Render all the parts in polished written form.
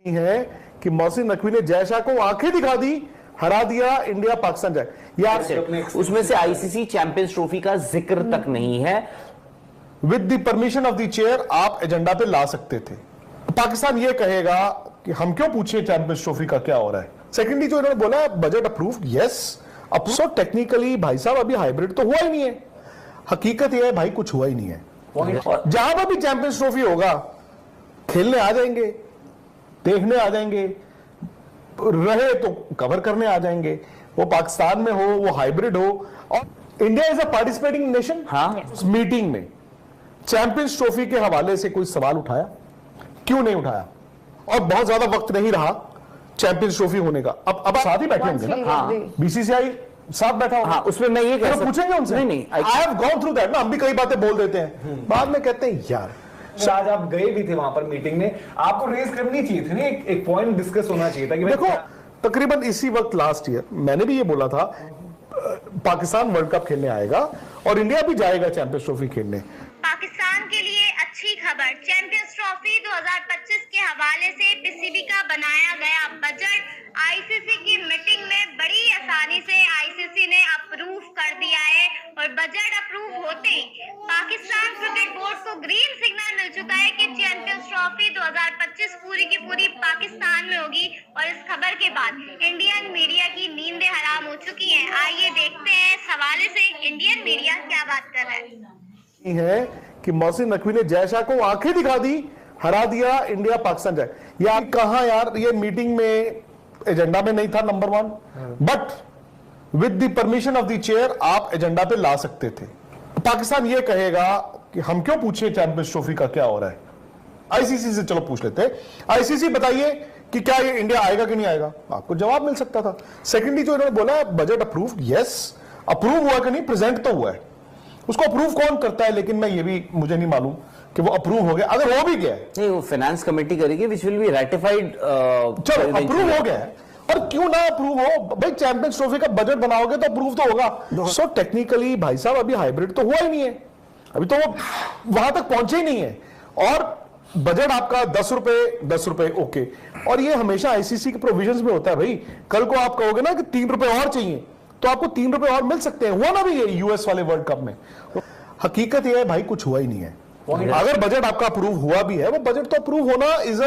है कि मोहसिन नकवी ने जय शाह को आंखें दिखा दी, हरा दिया, इंडिया पाकिस्तान जाए। यार उसमें से आईसीसी चैंपियंस ट्रॉफी का जिक्र तक नहीं है। With the permission of the chair आप एजेंडा पे ला सकते थे। पाकिस्तान ये कहेगा कि हम क्यों पूछे चैंपियंस ट्रॉफी का क्या हो रहा है। सेकेंडली जो इन्होंने बोला budget approve, yes approve. Technically भाई साहब अभी हाइब्रिड तो हुआ ही नहीं है। हकीकत यह है भाई कुछ हुआ ही नहीं है। जहां पर भी चैंपियंस ट्रॉफी होगा खेलने आ जाएंगे, देखने आ जाएंगे, रहे तो कवर करने आ जाएंगे, वो पाकिस्तान में हो वो हाइब्रिड हो। और India is a participating nation. उस मीटिंग में चैंपियंस ट्रॉफी के हवाले से कोई सवाल उठाया? क्यों नहीं उठाया? और बहुत ज्यादा वक्त नहीं रहा चैंपियंस ट्रॉफी होने का। अब साथ ही बैठे होंगे ना, बीसीसीआई साथ बैठा होगा। उसमें मैं ये तो पूछेंगे उनसे। नहीं, I have gone through that ना। हम भी कई बातें बोल देते हैं, बाद में कहते हैं यार आज आप गए भी थे वहां पर मीटिंग में, आपको रेज करनी चाहिए थी ना, एक पॉइंट डिस्कस होना चाहिए था कि देखो तकरीबन इसी वक्त लास्ट ईयर मैंने भी ये बोला था पाकिस्तान वर्ल्ड कप खेलने आएगा और इंडिया भी जाएगा चैंपियंस ट्रॉफी खेलने। पाकिस्तान के लिए अच्छी खबर, चैंपियंस ट्रॉफी 2025 के हवाले से पीसीबी का बनाया गया बजट आईसीसी की मीटिंग में बड़ी आसानी से आईसीसी ने अप्रूव कर दिया है और बजट अप्रूव होते ही पाकिस्तान क्रिकेट बोर्ड को ग्रीन सिग्नल मिल चुका है कि चैंपियंस ट्रॉफी 2025 पूरी की पूरी पाकिस्तान में होगी। और इस खबर के बाद इंडियन मीडिया की नींदें हराम हो चुकी हैं। आइए देखते हैं इस हवाले से इंडियन मीडिया क्या बात कर रहा है कि मोहसिन नकवी ने जय शाह को आंखें दिखा दी, हरा दिया, इंडिया पाकिस्तान जाए। यार कहां यार, ये मीटिंग में एजेंडा में नहीं था number 1, but with the permission of the chair आप एजेंडा पे ला सकते थे। पाकिस्तान ये कहेगा कि हम क्यों पूछे चैंपियंस ट्रॉफी का क्या हो रहा है। आईसीसी से चलो पूछ लेते हैं, आईसीसी बताइए कि क्या ये इंडिया आएगा कि नहीं आएगा, आपको जवाब मिल सकता था। सेकेंडली जो इन्होंने बोला बजट अप्रूव, यस अप्रूव हुआ कि नहीं, प्रेजेंट तो हुआ है, उसको अप्रूव कौन करता है, लेकिन मैं ये भी मुझे नहीं मालूम कि वो अप्रूव हो गया। अगर हो भी गया नहीं, वो फाइनेंस कमेटी करेगी विच विल बी रैटिफाइड। चलो अप्रूव हो गया है, और क्यों ना अप्रूव हो भाई, चैंपियंस ट्रॉफी का बजट बनाओगे तो अप्रूव तो होगा। सो टेक्निकली भाई साहब अभी हाइब्रिड तो हुआ ही नहीं है, अभी तो वो वहां तक पहुंचे ही नहीं है। और बजट आपका 10 रुपए ओके। और ये हमेशा आईसीसी के प्रोविजंस में होता है भाई। कल को आप कहोगे ना कि 3 रुपए और चाहिए तो आपको 3 रुपए और मिल सकते हैं। हुआ ना भी ये यूएस वाले वर्ल्ड कप में। हकीकत ये है भाई कुछ हुआ ही नहीं है। अगर बजट आपका अप्रूव हुआ भी है, वो बजट तो अप्रूव होना इज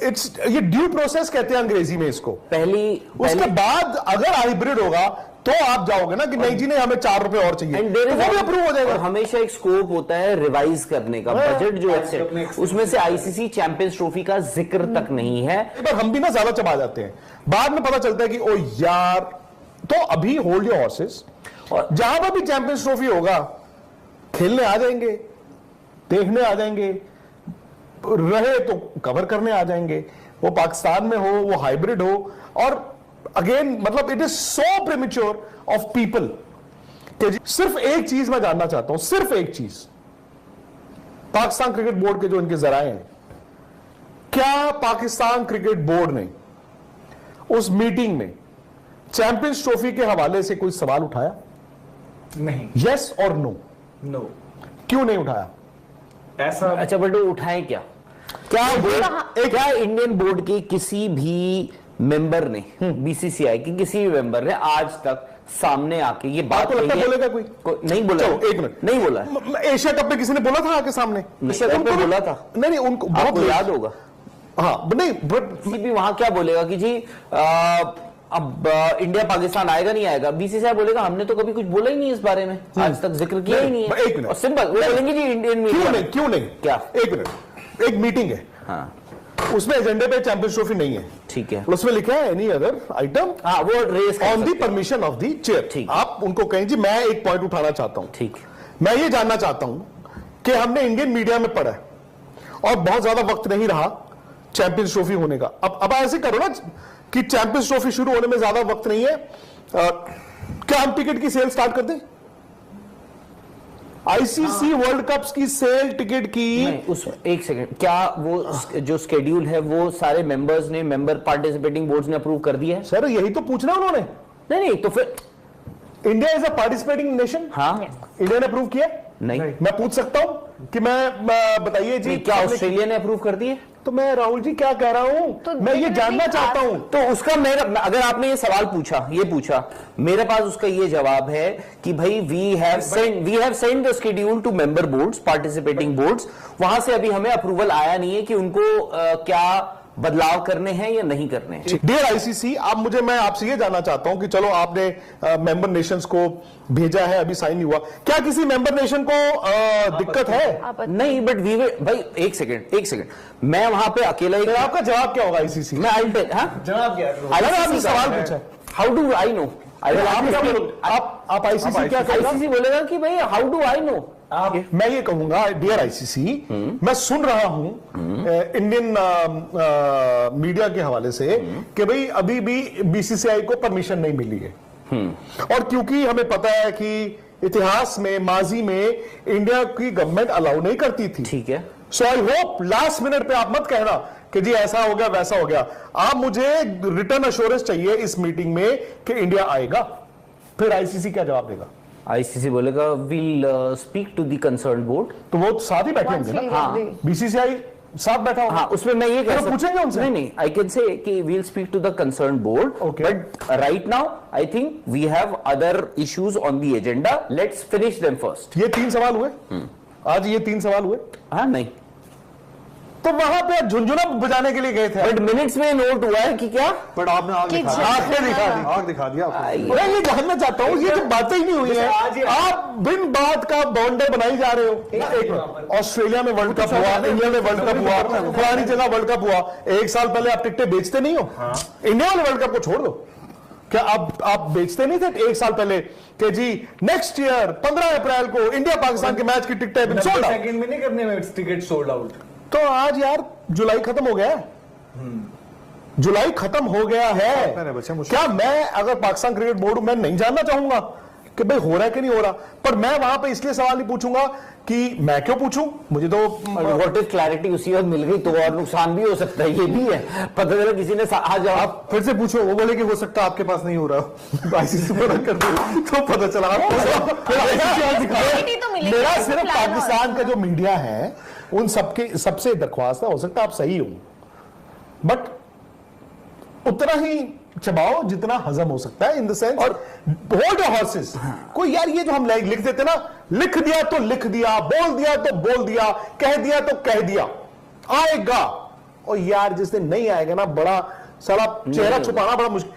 इट्स ये ड्यू प्रोसेस कहते हैं अंग्रेजी में इसको। उसके बाद अगर हाइब्रिड होगा तो आप जाओगे ना कि नहीं जी नहीं हमें 4 रुपए और चाहिए, तो वो भी अप्रूव हो जाएगा। हमेशा एक स्कोप होता है रिवाइज करने का। बजट जो है उसमें से आईसीसी चैंपियंस ट्रॉफी का जिक्र तक नहीं है। पर हम भी ना ज्यादा चबा जाते हैं, बाद में पता चलता है कि ओ यार। तो अभी होल्ड योर हॉर्सेस, और जहां पर भी चैंपियंस ट्रॉफी होगा खेलने आ जाएंगे, देखने आ जाएंगे, रहे तो कवर करने आ जाएंगे, वो पाकिस्तान में हो वो हाइब्रिड हो। और अगेन मतलब it is so premature of people कि सिर्फ एक चीज मैं जानना चाहता हूं, सिर्फ एक चीज, पाकिस्तान क्रिकेट बोर्ड के जो इनके जराए हैं, क्या पाकिस्तान क्रिकेट बोर्ड ने उस मीटिंग में चैंपियंस ट्रॉफी के हवाले से कोई सवाल उठाया? नहीं। यस और नो? नो। क्यों नहीं उठाया ऐसा? अच्छा बट उठाए क्या क्या इंडियन बोर्ड के किसी भी मेंबर ने, बीसीसीआई के किसी भी मेंबर ने आज तक सामने आके ये बात बोलेगा कोई नहीं बोला? एक मिनट, नहीं बोला। एशिया कप में किसी ने बोला था आके सामने? एशिया कप में बोला था? नहीं उनको बहुत याद होगा। हाँ नहीं, बट भी वहां क्या बोलेगा कि जी अब इंडिया पाकिस्तान आएगा नहीं आएगा, बीसीसीआई बोलेगा हमने तो कभी कुछ बोला ही नहीं इस बारे में, आज तक जिक्र किया ही नहीं है। एक मिनट, सिंपल वो बोलेंगे जी इंडियन क्यों नहीं क्या? एक मिनट, एक मीटिंग है, हाँ, उसमें एजेंडे पे चैंपियंस ट्रॉफी नहीं है, ठीक है, उसमें लिखा है एनी अदर आइटम, हाँ वो rest on the permission of the chair. आप उनको कहें जी मैं एक पॉइंट उठाना चाहता हूं, ठीक, मैं ये जानना चाहता हूं कि हमने इंडियन मीडिया में पढ़ा है और बहुत ज्यादा वक्त नहीं रहा चैंपियंस ट्रॉफी होने का। अब ऐसे करो ना कि चैंपियंस ट्रॉफी शुरू होने में ज्यादा वक्त नहीं है, क्या हम टिकट की सेल स्टार्ट कर दें? आईसीसी वर्ल्ड कप्स की सेल टिकट की उस एक सेकंड, क्या वो जो स्केड्यूल है वो सारे मेंबर्स ने, मेंबर पार्टिसिपेटिंग बोर्ड्स ने अप्रूव कर दिया है? सर यही तो पूछना उन्होंने। नहीं तो फिर India is a participating nation, हाँ इंडिया ने अप्रूव किया? नहीं। मैं पूछ सकता हूं कि मैं बताइए जी क्या ऑस्ट्रेलिया ने अप्रूव कर दिए? तो मैं राहुल जी क्या कह रहा हूं, तो मैं ये जानना चाहता हूं। तो उसका मेरा, अगर आपने ये सवाल पूछा, ये पूछा, मेरे पास उसका ये जवाब है कि भाई we have send the schedule to member boards, participating boards. वहां से अभी हमें अप्रूवल आया नहीं है कि उनको क्या बदलाव करने हैं या नहीं करने हैं। डियर आईसीसी, मैं आपसे ये जानना चाहता हूं कि चलो आपने मेंबर नेशंस को भेजा है, अभी साइन नहीं हुआ, क्या किसी मेंबर नेशन को दिक्कत है? नहीं, बट वी भाई एक सेकंड, मैं वहां पे अकेला ही, आपका जवाब क्या होगा आईसीसी? मैं जवाब क्या है? आपने सवाल पूछा, हाउ डू आई नो? आप आईसीसी क्या कहेगा? आईसीसी बोलेगा कि भाई हाउ डू आई नो? मैं ये कहूंगा डियर आईसीसी, मैं सुन रहा हूं इंडियन मीडिया के हवाले से कि भाई अभी भी बीसीसीआई को परमिशन नहीं मिली है, और क्योंकि हमें पता है कि इतिहास में, माजी में इंडिया की गवर्नमेंट अलाउ नहीं करती थी। ठीक है, सो आई होप लास्ट मिनट पे आप मत कहना कि जी ऐसा हो गया वैसा हो गया। आप मुझे रिटर्न अश्योरेंस चाहिए इस मीटिंग में कि इंडिया आएगा, फिर आईसीसी क्या जवाब देगा? आईसीसी बोलेगा we'll speak to the concern board. तो वो साथ ही बैठे होंगे ना? हाँ, बीसीसीआई साथ बैठा होगा। हाँ, उसमें मैं ये कह सकता हूं, पूछेंगे उनसे? नहीं, आई कैन से कि we'll speak to the concern board, but right now I think we have other issues on the agenda, let's finish them first. ये 3 सवाल हुए आज, ये 3 सवाल हुए। हाँ, नहीं तो वहां पे झुंझुना बजाने के लिए गए थे, बट मिनट्स में नोट हुआ है कि क्या, बट आपने आग दिखा दी, आग दिखा दिया आपको। मैं ये जानना चाहता हूँ, ये जो बातें ही नहीं हुई है, आप बिन बात का बॉन्डे बनाई जा रहे हो। ऑस्ट्रेलिया में वर्ल्ड कप हुआ, इंग्लैंड में वर्ल्ड कप हुआ, फलानी जगह वर्ल्ड कप हुआ, 1 साल पहले आप टिकटें बेचते नहीं हो। इंडिया वाले वर्ल्ड कप को छोड़ दो, क्या आप बेचते नहीं थे 1 साल पहले कि जी नेक्स्ट ईयर 15 अप्रैल को इंडिया पाकिस्तान के मैच की टिकटें सोल्ड आउट? सेकंड में नहीं करने में टिकट सोल्ड आउट। तो आज यार जुलाई खत्म हो गया है, जुलाई खत्म हो गया है। क्या मैं अगर पाकिस्तान क्रिकेट बोर्ड मैं नहीं जानना चाहूंगा कि भाई हो रहा है कि नहीं हो रहा, पर मैं वहां पे इसलिए सवाल नहीं पूछूंगा कि मैं क्यों पूछूं, मुझे तो व्हाट इज क्लैरिटी उसी वक्त मिल गई तो और नुकसान भी हो सकता है, ये भी है, पता चला किसी ने आज आप फिर से पूछो, वो बोले कि हो सकता है आपके पास नहीं हो रहा, आईसीसी पता कर दो तो पता चला। मेरा सिर्फ पाकिस्तान का जो मीडिया है उन सबके सबसे दरख्वास्त है, हो सकता है आप सही हो, बट उतना ही चबाओ जितना हजम हो सकता है, इन द सेंस, और होल्ड योर हॉर्सेस। कोई यार ये जो हम लिख देते ना, लिख दिया तो लिख दिया, बोल दिया तो बोल दिया, कह दिया तो कह दिया, आएगा, और यार जिस दिन नहीं आएगा ना, बड़ा सारा चेहरा छुपाना बड़ा मुश्किल।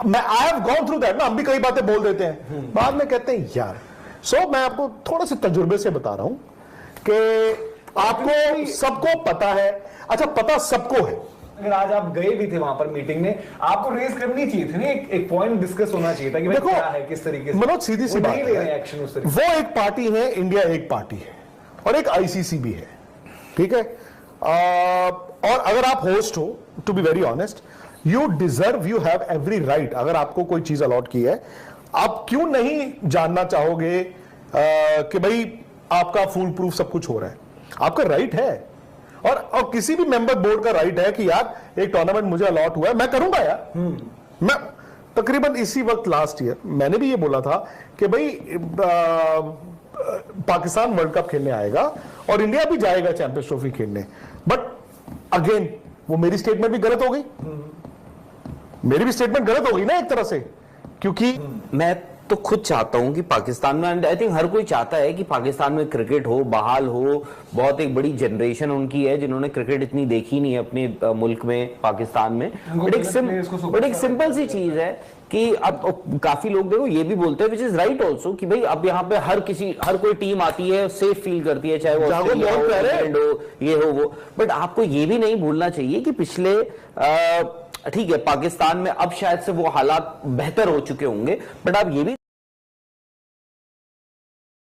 मैं I have gone through that ना, हम भी कई बातें बोल देते हैं, बाद में कहते हैं यार। सो मैं आपको थोड़ा से तजुर्बे से बता रहा हूं कि आपको सबको पता है, अच्छा पता सबको है। अगर आज आप गए भी थे वहां पर मीटिंग में, आपको रेज करनी चाहिए थी ना, एक पॉइंट डिस्कस होना चाहिए था कि भाई क्या है, किस तरीके से। मनोज सीधी सी बात है, एक्शन उस तरीके वो एक पार्टी है, इंडिया एक पार्टी है, और एक आईसीसी भी है, ठीक है। और अगर आप होस्ट हो, to be very honest, you deserve, you have every right, अगर आपको कोई चीज अलॉट की है, आप क्यों नहीं जानना चाहोगे कि भाई आपका फुल प्रूफ सब कुछ हो रहा है, आपका राइट है। और किसी भी मेंबर बोर्ड का राइट है कि यार एक टूर्नामेंट मुझे अलॉट हुआ है, मैं करूंगा यार। मैं तकरीबन इसी वक्त लास्ट ईयर मैंने भी ये बोला था कि भाई पाकिस्तान वर्ल्ड कप खेलने आएगा और इंडिया भी जाएगा चैंपियंस ट्रॉफी खेलने, बट अगेन वो मेरी स्टेटमेंट भी गलत हो गई, मेरी भी स्टेटमेंट गलत हो गई ना एक तरह से, क्योंकि मैं तो खुद चाहता हूं कि पाकिस्तान में, एंड आई थिंक हर कोई चाहता है कि पाकिस्तान में क्रिकेट हो, बहाल हो। बहुत एक बड़ी जनरेशन उनकी है जिन्होंने क्रिकेट इतनी देखी नहीं है अपने मुल्क में, पाकिस्तान में। बट एक सिंपल सी चीज है कि अब काफी लोग देखो ये भी बोलते हैं, विच इज राइट ऑल्सो, कि भाई अब यहाँ पे हर कोई टीम आती है, सेफ फील करती है, चाहे वो ऑस्ट्रेलिया हो, इंग्लैंड हो, ये हो वो। बट आपको ये भी नहीं भूलना चाहिए कि पिछले ठीक है पाकिस्तान में अब शायद से वो हालात बेहतर हो चुके होंगे, बट आप ये भी